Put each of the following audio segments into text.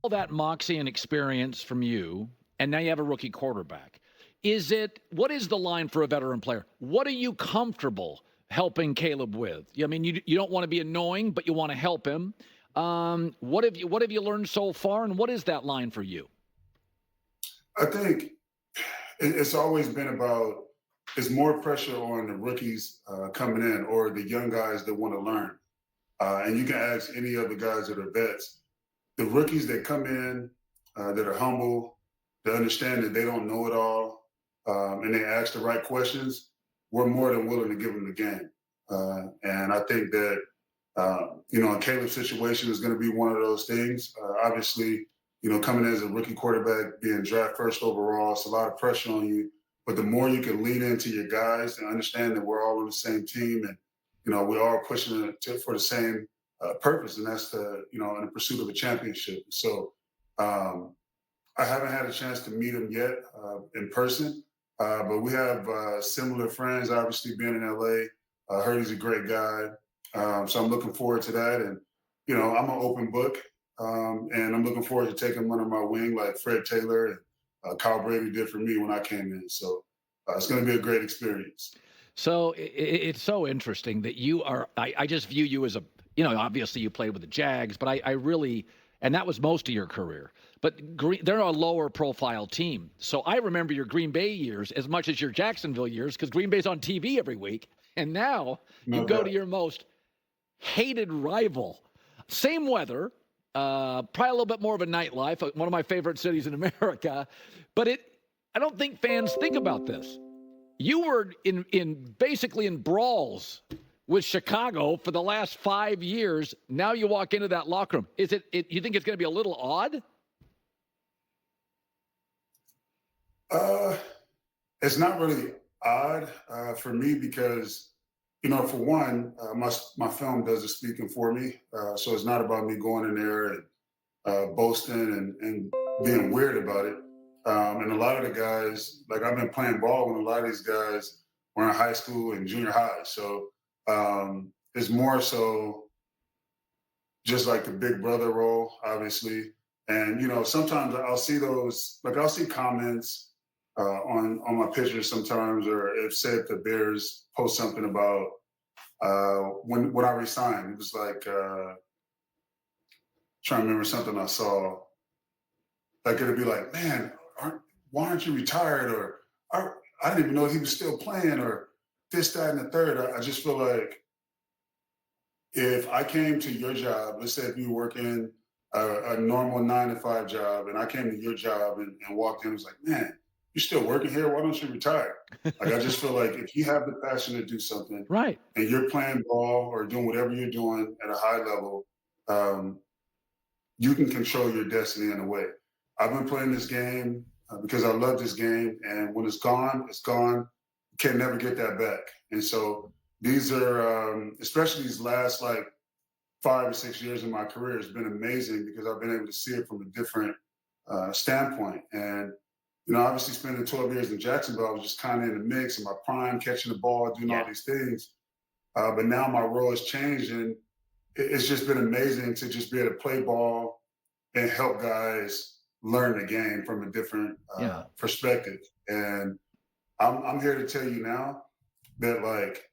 all that moxie and experience from you, and now you have a rookie quarterback. What is the line for a veteran player? What are you comfortable helping Caleb with? I mean, you don't want to be annoying, but you want to help him. What have you learned so far, and what is that line for you? I think it's always been about it's more pressure on the rookies coming in or the young guys that want to learn. And you can ask any of the guys that are vets. The rookies that come in that are humble, that understand that they don't know it all, and they ask the right questions, we're more than willing to give them the game. And I think that, in Caleb's situation is going to be one of those things. Obviously, coming in as a rookie quarterback, being drafted first overall, it's a lot of pressure on you. But the more you can lean into your guys and understand that we're all on the same team and, we're all pushing for the same purpose, and that's in the pursuit of a championship. So I haven't had a chance to meet him yet in person, but we have similar friends, obviously being in LA. I heard he's a great guy. So I'm looking forward to that. And, I'm an open book. And I'm looking forward to taking him under my wing like Fred Taylor and Kyle Brady did for me when I came in. So it's going to be a great experience. So it's so interesting that I just view you as obviously you played with the Jags, but I really, and that was most of your career. But they're a lower profile team. So I remember your Green Bay years as much as your Jacksonville years because Green Bay's on TV every week. And now you go to your most hated rival. Same weather, probably a little bit more of a nightlife, one of my favorite cities in America. But I don't think fans think about this. You were basically in brawls with Chicago for the last 5 years. Now you walk into that locker room. You think it's going to be a little odd? It's not really odd for me because, for one, my film does the speaking for me. So it's not about me going in there and boasting and being weird about it. And a lot of the guys, like I've been playing ball when a lot of these guys were in high school and junior high. So it's more so just like the big brother role, obviously. And, sometimes I'll see I'll see comments on my pictures sometimes, or if say if the Bears post something about when I resigned, it was like trying to remember something I saw. Like it'd be like, man, why aren't you retired? Or I didn't even know he was still playing, or this, that, and the third. I just feel like if I came to your job, let's say if you were working a normal 9-to-5 job, and I came to your job and walked in and was like, man, you're still working here? Why don't you retire? Like, I just feel like if you have the passion to do something, right, and you're playing ball or doing whatever you're doing at a high level, you can control your destiny in a way. I've been playing this game because I love this game, and when it's gone, it's gone. You can never get that back. And so these are, especially these last like 5 or 6 years in my career, has been amazing because I've been able to see it from a different standpoint. And obviously spending 12 years in Jacksonville, I was just kind of in the mix in my prime, catching the ball, doing all these things. But now my role has changed, and it's just been amazing to just be able to play ball and help guys learn the game from a different perspective. And I'm here to tell you now that, like,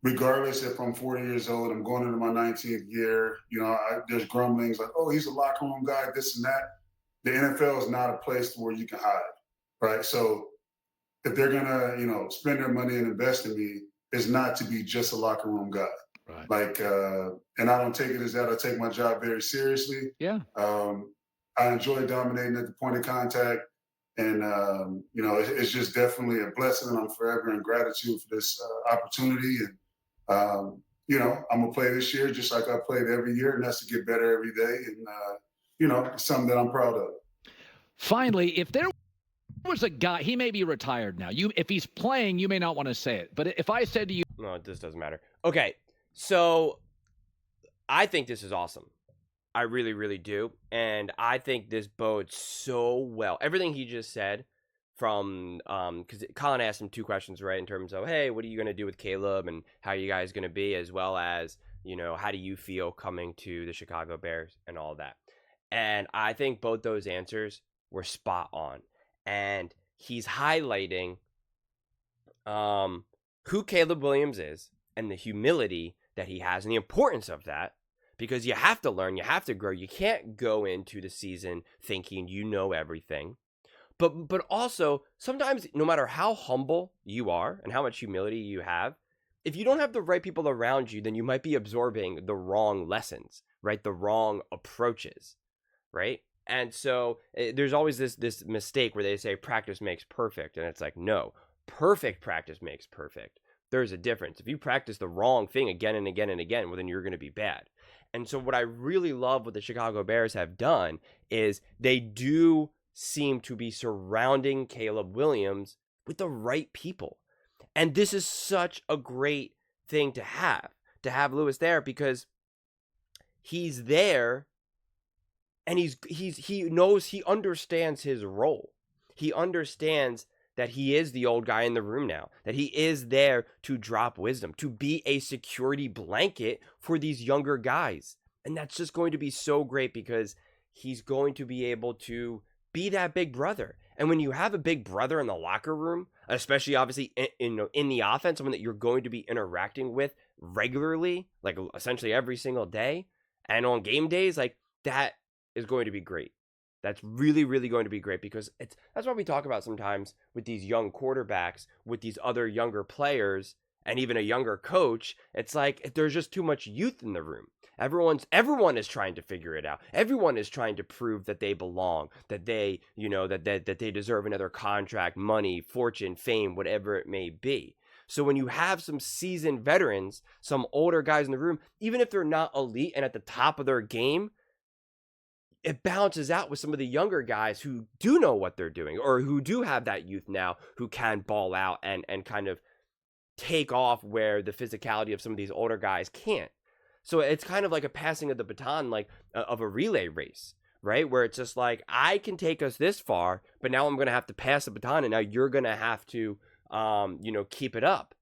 regardless if I'm 40 years old, I'm going into my 19th year, there's grumblings like, oh, he's a locker room guy, this and that. The NFL is not a place where you can hide, right? So if they're gonna, spend their money and invest in me, it's not to be just a locker room guy. right. Like, and I don't take it as that. I take my job very seriously. Yeah. I enjoy dominating at the point of contact, and it's just definitely a blessing, and I'm forever in gratitude for this opportunity. And I'm gonna play this year just like I played every year, and that's to get better every day. And something that I'm proud of. Finally, if there was a guy, he may be retired now. If he's playing, you may not want to say it. But if I said to you, no, this doesn't matter. Okay, so I think this is awesome. I really, really do. And I think this bodes so well. Everything he just said from, because Colin asked him 2 questions, right? In terms of, hey, what are you going to do with Caleb and how are you guys going to be, as well as, how do you feel coming to the Chicago Bears and all that. And I think both those answers were spot on. And he's highlighting who Caleb Williams is and the humility that he has and the importance of that, because you have to learn, you have to grow. You can't go into the season thinking you know everything. But also, sometimes no matter how humble you are and how much humility you have, if you don't have the right people around you, then you might be absorbing the wrong lessons, right? The wrong approaches, right? And so there's always this mistake where they say practice makes perfect. And it's like, no, perfect practice makes perfect. There's a difference. If you practice the wrong thing again and again and again, well, then you're going to be bad. And so what I really love what the Chicago Bears have done is they do seem to be surrounding Caleb Williams with the right people. And this is such a great thing to have Lewis there, because he's there and he knows, he understands his role. He understands that he is the old guy in the room now, that he is there to drop wisdom, to be a security blanket for these younger guys. And that's just going to be so great, because he's going to be able to be that big brother. And when you have a big brother in the locker room, especially obviously in the offense, someone that you're going to be interacting with regularly, like essentially every single day, and on game days, like that is going to be great. That's really, really going to be great, because that's what we talk about sometimes with these young quarterbacks, with these other younger players, and even a younger coach. It's like there's just too much youth in the room. Everyone is trying to figure it out. Everyone is trying to prove that they belong, that they, that they deserve another contract, money, fortune, fame, whatever it may be. So when you have some seasoned veterans, some older guys in the room, even if they're not elite and at the top of their game, it balances out with some of the younger guys who do know what they're doing, or who do have that youth now, who can ball out and kind of take off where the physicality of some of these older guys can't. So it's kind of like a passing of the baton, like of a relay race, right? Where it's just like, I can take us this far, but now I'm going to have to pass the baton, and now you're going to have to, keep it up.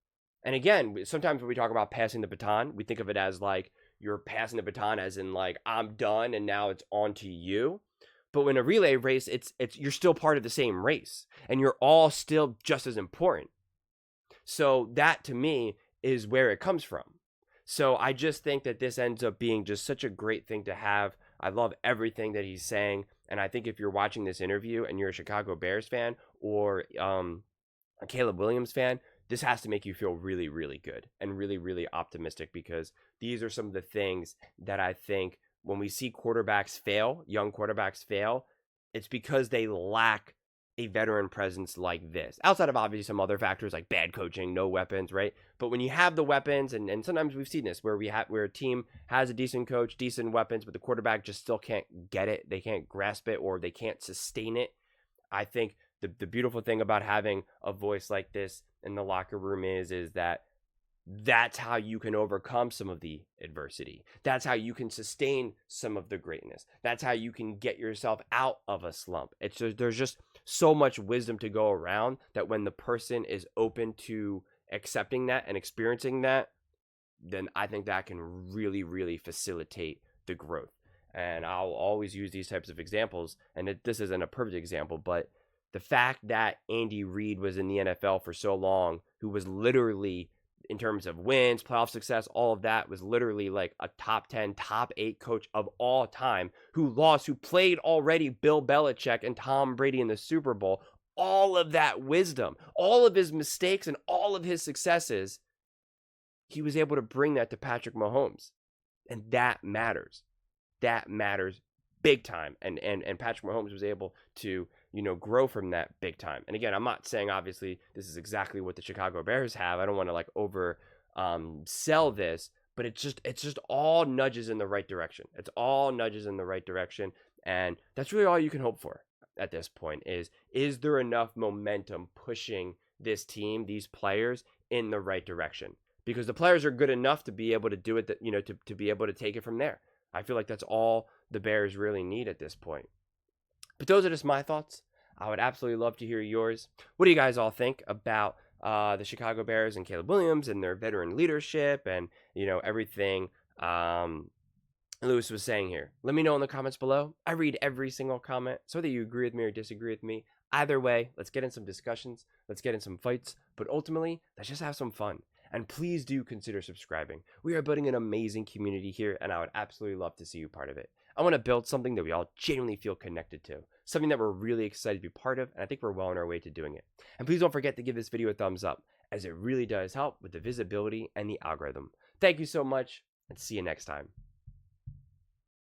And again, sometimes when we talk about passing the baton, we think of it as like you're passing the baton as in like, I'm done and now it's on to you. But in a relay race, it's you're still part of the same race, and you're all still just as important. So that to me is where it comes from. So I just think that this ends up being just such a great thing to have. I love everything that he's saying. And I think if you're watching this interview and you're a Chicago Bears fan or a Caleb Williams fan, this has to make you feel really, really good and really, really optimistic, because these are some of the things that I think when we see quarterbacks fail, young quarterbacks fail, it's because they lack a veteran presence like this. Outside of obviously some other factors like bad coaching, no weapons, right? But when you have the weapons, and sometimes we've seen this where a team has a decent coach, decent weapons, but the quarterback just still can't get it. They can't grasp it, or they can't sustain it. I think the beautiful thing about having a voice like this in the locker room is that that's how you can overcome some of the adversity. That's how you can sustain some of the greatness. That's how you can get yourself out of a slump. There's just so much wisdom to go around, that when the person is open to accepting that and experiencing that, then I think that can really, really facilitate the growth. And I'll always use these types of examples, and this isn't a perfect example, but the fact that Andy Reid was in the NFL for so long, who was literally, in terms of wins, playoff success, all of that, was literally like a top 10, top 8 coach of all time, who played already Bill Belichick and Tom Brady in the Super Bowl. All of that wisdom, all of his mistakes and all of his successes, he was able to bring that to Patrick Mahomes. And that matters. That matters big time. And Patrick Mahomes was able to, grow from that big time. And again, I'm not saying obviously this is exactly what the Chicago Bears have. I don't want to like over sell this, but it's just all nudges in the right direction. It's all nudges in the right direction. And that's really all you can hope for at this point is there enough momentum pushing this team, these players, in the right direction? Because the players are good enough to be able to do it, to be able to take it from there. I feel like that's all the Bears really need at this point. But those are just my thoughts. I would absolutely love to hear yours. What do you guys all think about the Chicago Bears and Caleb Williams and their veteran leadership and, everything Lewis was saying here. Let me know in the comments below. I read every single comment, so whether you agree with me or disagree with me, either way, let's get in some discussions, let's get in some fights, but ultimately, let's just have some fun. And please do consider subscribing. We are building an amazing community here, and I would absolutely love to see you part of it. I want to build something that we all genuinely feel connected to, something that we're really excited to be part of, and I think we're well on our way to doing it. And please don't forget to give this video a thumbs up, as it really does help with the visibility and the algorithm. Thank you so much, and see you next time.